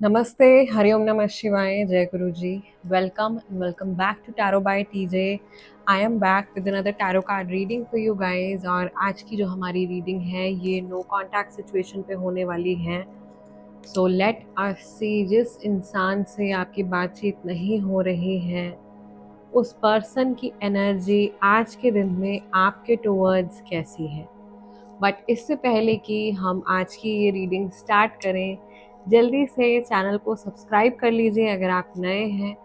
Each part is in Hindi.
नमस्ते, हरिओम नमः शिवाय, जय गुरु जी। Welcome back to tarot by TJ. I am back with another tarot card reading for you guys. और आज की जो हमारी रीडिंग है ये नो कॉन्टैक्ट सिचुएशन पे होने वाली है। सो लेट अस सी, जिस इंसान से आपकी बातचीत नहीं हो रही है उस पर्सन की एनर्जी आज के दिन में आपके टुवर्ड्स कैसी है। बट इससे पहले कि हम आज की ये रीडिंग स्टार्ट करें, जल्दी से चैनल को सब्सक्राइब कर लीजिए अगर आप नए हैं,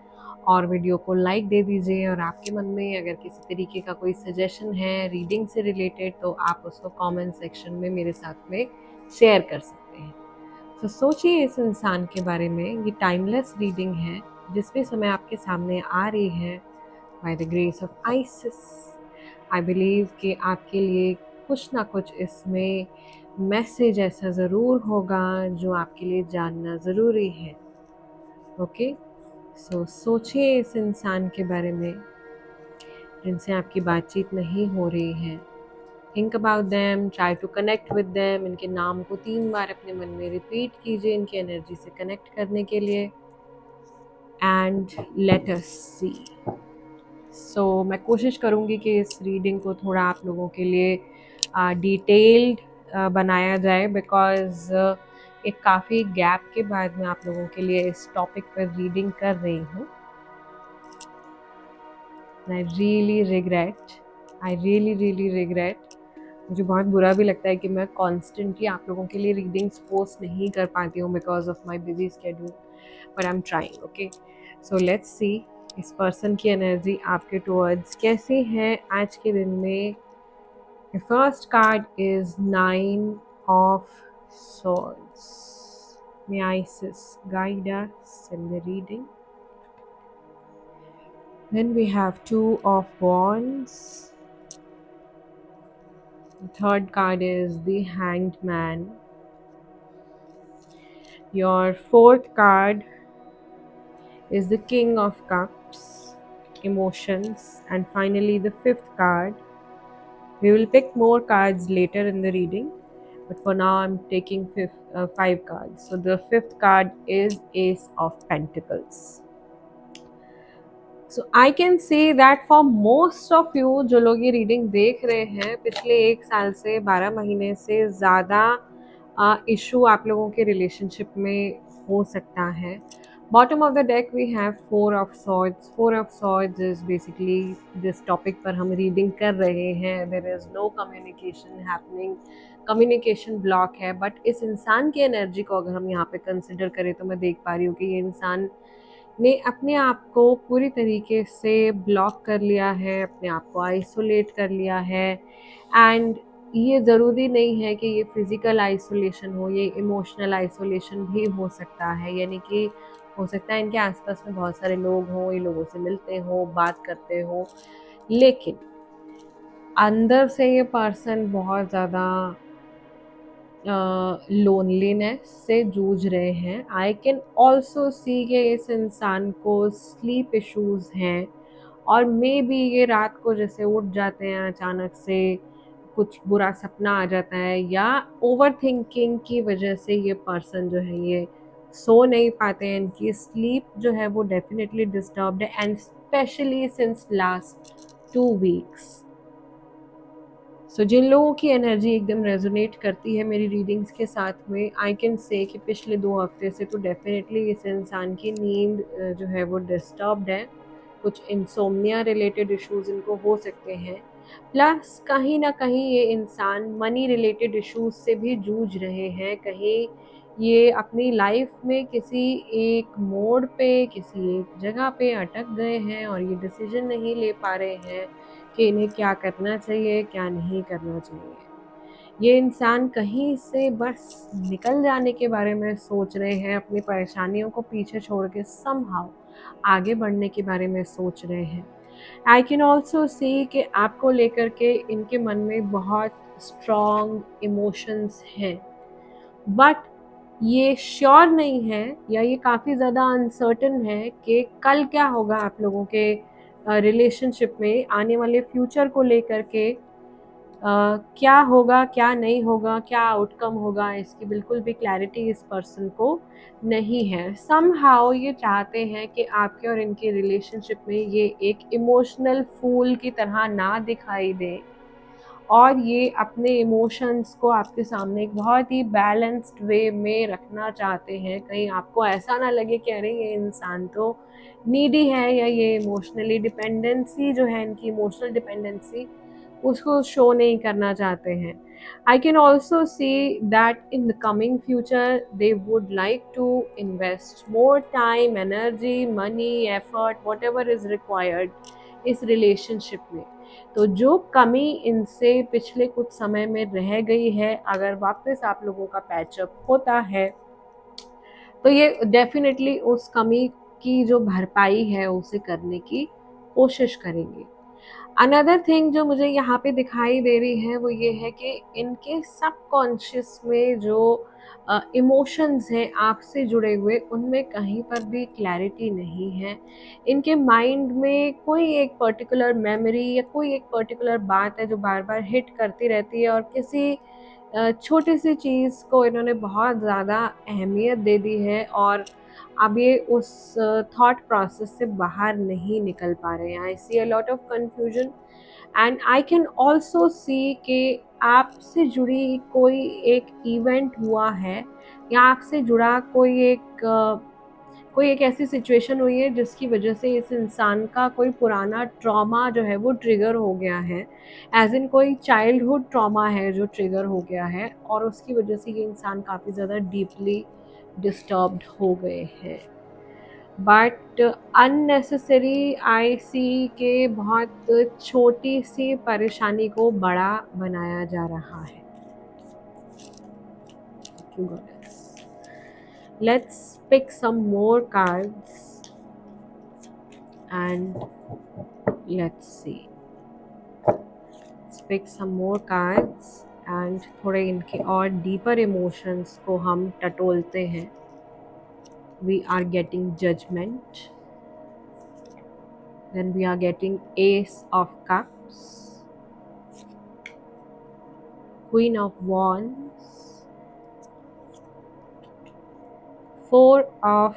और वीडियो को लाइक दे दीजिए। और आपके मन में अगर किसी तरीके का कोई सजेशन है रीडिंग से रिलेटेड तो आप उसको कमेंट सेक्शन में मेरे साथ में शेयर कर सकते हैं। तो सोचिए इस इंसान के बारे में। ये टाइमलेस रीडिंग है जिस भी समय आपके सामने आ रही है by the grace of ISIS. I believe कि आपके लिए कुछ ना कुछ इसमें मैसेज ऐसा ज़रूर होगा जो आपके लिए जानना ज़रूरी है। ओके, सो सोचिए इस इंसान के बारे में जिनसे आपकी बातचीत नहीं हो रही है। Think about them, try to connect with them. इनके नाम को 3 बार अपने मन में रिपीट कीजिए इनकी एनर्जी से कनेक्ट करने के लिए। एंड लेट अस सी। सो मैं कोशिश करूँगी कि इस रीडिंग को थोड़ा आप लोगों के लिए डिटेल्ड बनाया जाए, बिकॉज़ एक काफ़ी गैप के बाद मैं आप लोगों के लिए इस टॉपिक पर रीडिंग कर रही हूँ। I really regret. मुझे बहुत बुरा भी लगता है कि मैं कॉन्स्टेंटली आप लोगों के लिए रीडिंग्स पोस्ट नहीं कर पाती हूँ because of my busy schedule, but I am trying. Okay, so let's see इस पर्सन की एनर्जी आपके टुवर्ड्स कैसी है आज के दिन में। The first card is 9 of Swords. May Isis guide us in the reading. Then we have 2 of Wands. The third card is the Hanged Man. Your fourth card is the King of Cups, emotions. And finally the fifth card. We will pick more cards later in the reading, but for now I'm taking 5 cards. So the fifth card is Ace of Pentacles. So I can say that for most of you जो लोग ये रीडिंग देख रहे हैं, पिछले 1 साल से 12 महीने से ज़्यादा इशू आप लोगों के रिलेशनशिप में हो सकता है। Bottom of the deck we have 4 of swords. 4 of swords is basically जिस टॉपिक पर हम रीडिंग कर रहे हैं, there is no communication happening, communication block है। बट इस इंसान की एनर्जी को अगर हम यहाँ पे कंसिडर करें तो मैं देख पा रही हूँ कि ये इंसान ने अपने आप को पूरी तरीके से ब्लॉक कर लिया है, अपने आप को आइसोलेट कर लिया है। एंड ये ज़रूरी नहीं है कि ये फिज़िकल आइसोलेशन हो, ये इमोशनल आइसोलेशन भी हो सकता है। यानी कि हो सकता है इनके आसपास में बहुत सारे लोग हों, ये लोगों से मिलते हों, बात करते हों, लेकिन अंदर से ये पर्सन बहुत ज़्यादा लोनलीनेस से जूझ रहे हैं। आई कैन ऑल्सो सी कि इस इंसान को स्लीप इश्यूज़ हैं, और मे बी ये रात को जैसे उठ जाते हैं अचानक से, कुछ बुरा सपना आ जाता है, या ओवर थिंकिंग की वजह से ये पर्सन जो है ये सो नहीं पाते हैं। इनकी स्लीप जो है वो डेफिनेटली डिस्टर्ब्ड है, and specially since last 2 weeks. So जिन लोगों की एनर्जी एकदम रेजोनेट करती है मेरी रीडिंग्स के साथ में, आई कैन से कि पिछले 2 हफ्ते से तो डेफिनेटली इस इंसान की नींद जो है वो डिस्टर्ब्ड है। कुछ इंसोम्निया रिलेटेड इश्यूज इनको हो सकते हैं, प्लस कहीं ना कहीं ये इंसान मनी रिलेटेड इश्यूज से भी जूझ रहे हैं। कहीं ये अपनी लाइफ में किसी एक मोड़ पे, किसी एक जगह पे अटक गए हैं और ये डिसीजन नहीं ले पा रहे हैं कि इन्हें क्या करना चाहिए, क्या नहीं करना चाहिए। ये इंसान कहीं से बस निकल जाने के बारे में सोच रहे हैं, अपनी परेशानियों को पीछे छोड़ के समहाउ आगे बढ़ने के बारे में सोच रहे हैं। आई कैन ऑल्सो सी कि आपको लेकर के इनके मन में बहुत स्ट्रॉन्ग इमोशंस हैं, बट ये श्योर नहीं है, या ये काफ़ी ज़्यादा अनसर्टन है कि कल क्या होगा आप लोगों के रिलेशनशिप में, आने वाले फ्यूचर को लेकर के क्या होगा क्या नहीं होगा, क्या आउटकम होगा, इसकी बिल्कुल भी क्लैरिटी इस पर्सन को नहीं है। समहाउ ये चाहते हैं कि आपके और इनके रिलेशनशिप में ये एक इमोशनल फूल की तरह ना दिखाई दे, और ये अपने इमोशंस को आपके सामने एक बहुत ही बैलेंस्ड वे में रखना चाहते हैं। कहीं आपको ऐसा ना लगे कि अरे ये इंसान तो नीडी है, या ये इमोशनली डिपेंडेंसी जो है, इनकी इमोशनल डिपेंडेंसी उसको शो नहीं करना चाहते हैं। I can also see that in the coming future they would like to invest more time, energy, money, effort, whatever is required इस रिलेशनशिप में। तो जो कमी इनसे पिछले कुछ समय में रह गई है, अगर वापस आप लोगों का पैचअप होता है तो ये डेफिनेटली उस कमी की जो भरपाई है उसे करने की कोशिश करेंगे। अनदर थिंग जो मुझे यहाँ पे दिखाई दे रही है वो ये है कि इनके सबकॉन्शियस में जो इमोशंस हैं आपसे जुड़े हुए, उनमें कहीं पर भी क्लैरिटी नहीं है। इनके माइंड में कोई एक पर्टिकुलर मेमोरी या कोई एक पर्टिकुलर बात है जो बार बार हिट करती रहती है, और किसी छोटी सी चीज़ को इन्होंने बहुत ज़्यादा अहमियत दे दी है, और अब ये उस थॉट प्रोसेस से बाहर नहीं निकल पा रहे हैं। I see a lot of confusion, and I can also see कि आपसे जुड़ी कोई एक इवेंट हुआ है, या आपसे जुड़ा कोई एक ऐसी सिचुएशन हुई है जिसकी वजह से इस इंसान का कोई पुराना ट्रॉमा जो है वो ट्रिगर हो गया है, एज इन कोई चाइल्डहुड ट्रॉमा है जो ट्रिगर हो गया है, और उसकी वजह से ये इंसान काफ़ी ज़्यादा डीपली डिस्टर्ब्ड हो गए हैं। बट अननेसेसरी आई सी के बहुत छोटी सी परेशानी को बड़ा बनाया जा रहा है। Let's pick some more cards and let's see, let's pick some more cards and थोड़े इनके और डीपर इमोशंस को हम टटोलते हैं। We are getting judgment, then we are getting ace of cups, queen of wands, four of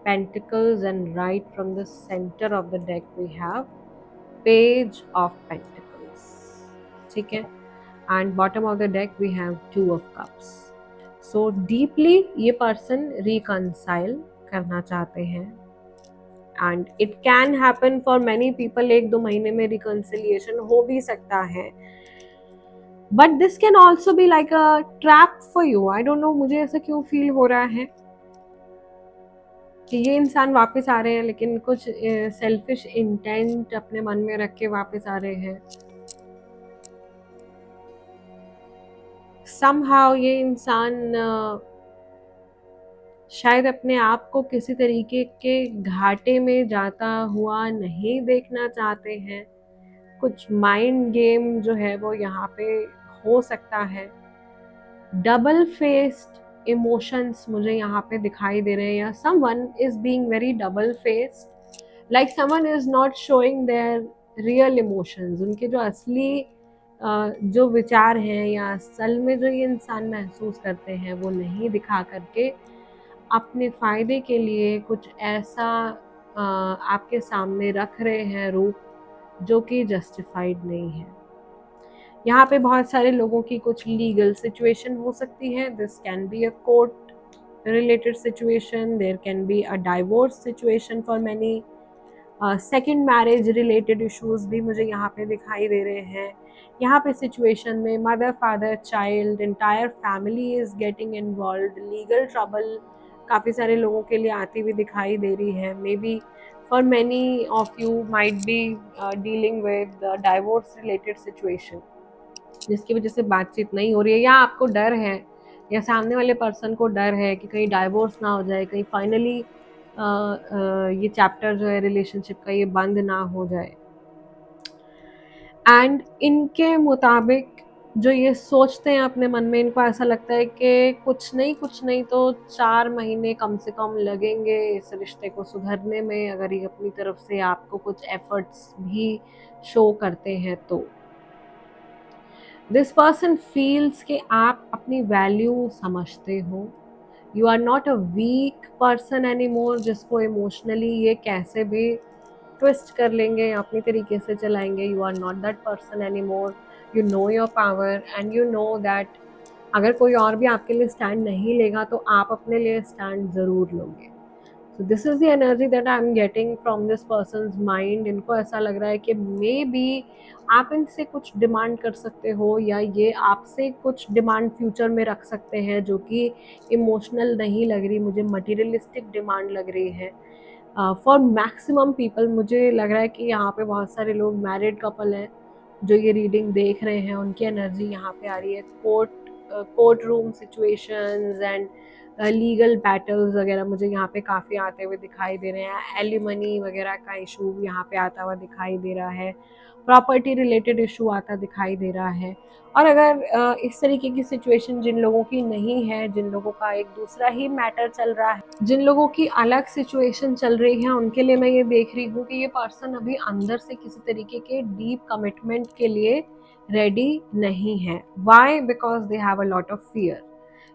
pentacles, and right from the center of the deck we have page of pentacles, ठीक है, and bottom of the deck we have two of cups. So deeply ये person reconcile करना चाहते हैं, and it can happen for many people, 1-2 महीने में reconciliation हो भी सकता है, but this can also be like a trap for you. I don't know, मुझे ऐसा क्यों फील हो रहा है कि ये इंसान वापस आ रहे हैं, लेकिन कुछ सेल्फिश इंटेंट अपने मन में रख के वापस आ रहे हैं। समहाउ ये इंसान शायद अपने आप को किसी तरीके के घाटे में जाता हुआ नहीं देखना चाहते हैं। कुछ माइंड गेम जो है वो यहाँ पे हो सकता है। डबल फेस्ड इमोशंस मुझे यहाँ पे दिखाई दे रहे हैं, या someone is being very double faced, like someone is not showing there real emotions. उनके जो असली जो विचार हैं या असल में जो ये इंसान महसूस करते हैं वो नहीं दिखा करके अपने फ़ायदे के लिए कुछ ऐसा आपके सामने रख रहे हैं रूप जो कि जस्टिफाइड नहीं है। यहाँ पे बहुत सारे लोगों की कुछ लीगल सिचुएशन हो सकती है। This can be a court related situation, there can be a divorce situation for many, second marriage related issues भी मुझे यहाँ पे दिखाई दे रहे हैं। यहाँ पे सिचुएशन में mother, father, child, entire family is getting involve. Legal trouble काफ़ी सारे लोगों के लिए आती हुई दिखाई दे रही है। May be for many of you might be dealing with divorce related situation, जिसकी वजह से बातचीत नहीं हो रही है, या आपको डर है, या सामने वाले पर्सन को डर है कि कहीं डाइवोर्स ना हो जाए, कहीं फाइनली ये चैप्टर जो है रिलेशनशिप का ये बंद ना हो जाए। एंड इनके मुताबिक जो ये सोचते हैं अपने मन में, इनको ऐसा लगता है कि कुछ नहीं तो 4 महीने कम से कम लगेंगे इस रिश्ते को सुधरने में, अगर ये अपनी तरफ से आपको कुछ एफर्ट्स भी शो करते हैं तो। दिस पर्सन फील्स कि आप अपनी वैल्यू समझते हो। You are not a weak person any more, जिसको इमोशनली ये कैसे भी ट्विस्ट कर लेंगे, अपनी तरीके से चलाएंगे। You are not that person any more. You know your power and you know that अगर कोई और भी आपके लिए स्टैंड नहीं लेगा तो आप अपने लिए स्टैंड ज़रूर लोगे। So this is the energy that I am getting from this persons mind. इनको ऐसा लग रहा है कि मे बी आप इनसे कुछ डिमांड कर सकते हो, या ये आपसे कुछ डिमांड फ्यूचर में रख सकते हैं जो कि इमोशनल नहीं लग रही, मुझे मटीरियलिस्टिक डिमांड लग रही है। फॉर मैक्सिमम पीपल मुझे लग रहा है कि यहाँ पे बहुत सारे लोग मैरिड कपल हैं जो ये रीडिंग देख रहे हैं। उनकी एनर्जी यहाँ पे आ रही है court room situations and legal battles वगैरह मुझे यहाँ पे काफ़ी आते हुए दिखाई दे रहे हैं। एलिमनी वगैरह का इशू यहाँ पे आता हुआ दिखाई दे रहा है। प्रॉपर्टी रिलेटेड इशू आता दिखाई दे रहा है। और अगर इस तरीके की सिचुएशन जिन लोगों की नहीं है, जिन लोगों का एक दूसरा ही मैटर चल रहा है, जिन लोगों की अलग सिचुएशन चल रही है, उनके लिए मैं ये देख रही हूँ कि ये पर्सन अभी अंदर से किसी तरीके के डीप कमिटमेंट के लिए रेडी नहीं है। Why? Because they have a lot of fear.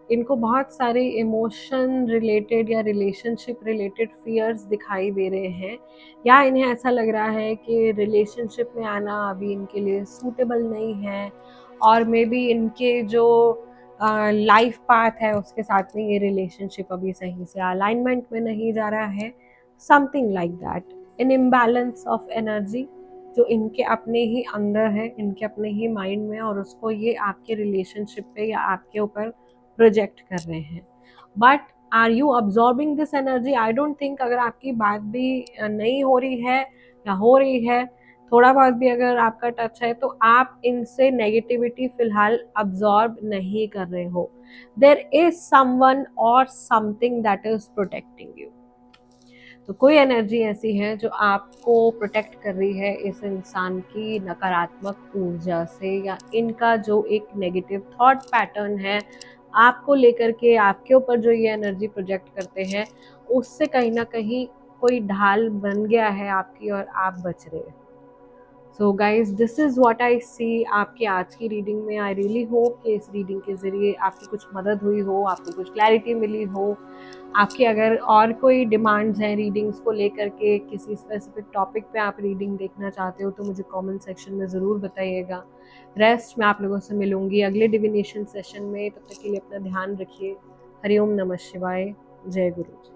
इनको बहुत सारे इमोशन रिलेटेड या रिलेशनशिप रिलेटेड फियर्स दिखाई दे रहे हैं, या इन्हें ऐसा लग रहा है कि रिलेशनशिप में आना अभी इनके लिए सूटेबल नहीं है, और मे बी इनके जो लाइफ पाथ है उसके साथ में ये रिलेशनशिप अभी सही से अलाइनमेंट में नहीं जा रहा है। Something like that, in imbalance of energy जो इनके अपने ही अंदर है, इनके अपने ही माइंड में, और उसको ये आपके रिलेशनशिप पे या आपके ऊपर प्रोजेक्ट कर रहे हैं। But are you absorbing this energy? I don't think. अगर आपकी बात भी नहीं हो रही है या हो रही है, थोड़ा बहुत भी अगर आपका टच है, तो आप इनसे नेगेटिविटी फिलहाल अब्जॉर्ब नहीं कर रहे हो। देयर इज समवन और something that is protecting you. तो कोई एनर्जी ऐसी है जो आपको प्रोटेक्ट कर रही है इस इंसान की नकारात्मक ऊर्जा से, या इनका जो एक नेगेटिव थॉट पैटर्न है आपको लेकर के, आपके ऊपर जो ये एनर्जी प्रोजेक्ट करते हैं, उससे कहीं ना कहीं कोई ढाल बन गया है आपकी और आप बच रहे हैं। So guys, this is what I see आपकी आज की रीडिंग में। आई रियली होप कि इस रीडिंग के ज़रिए आपकी कुछ मदद हुई हो, आपको कुछ क्लैरिटी मिली हो। आपकी अगर और कोई डिमांड्स हैं रीडिंग्स को लेकर के, किसी स्पेसिफिक टॉपिक पे आप रीडिंग देखना चाहते हो, तो मुझे कमेंट सेक्शन में ज़रूर बताइएगा। रेस्ट मैं आप लोगों से मिलूंगी अगले डिविनेशन सेशन में। तब तक के लिए अपना ध्यान रखिए। हरिओम नमः शिवाय। जय गुरु जी।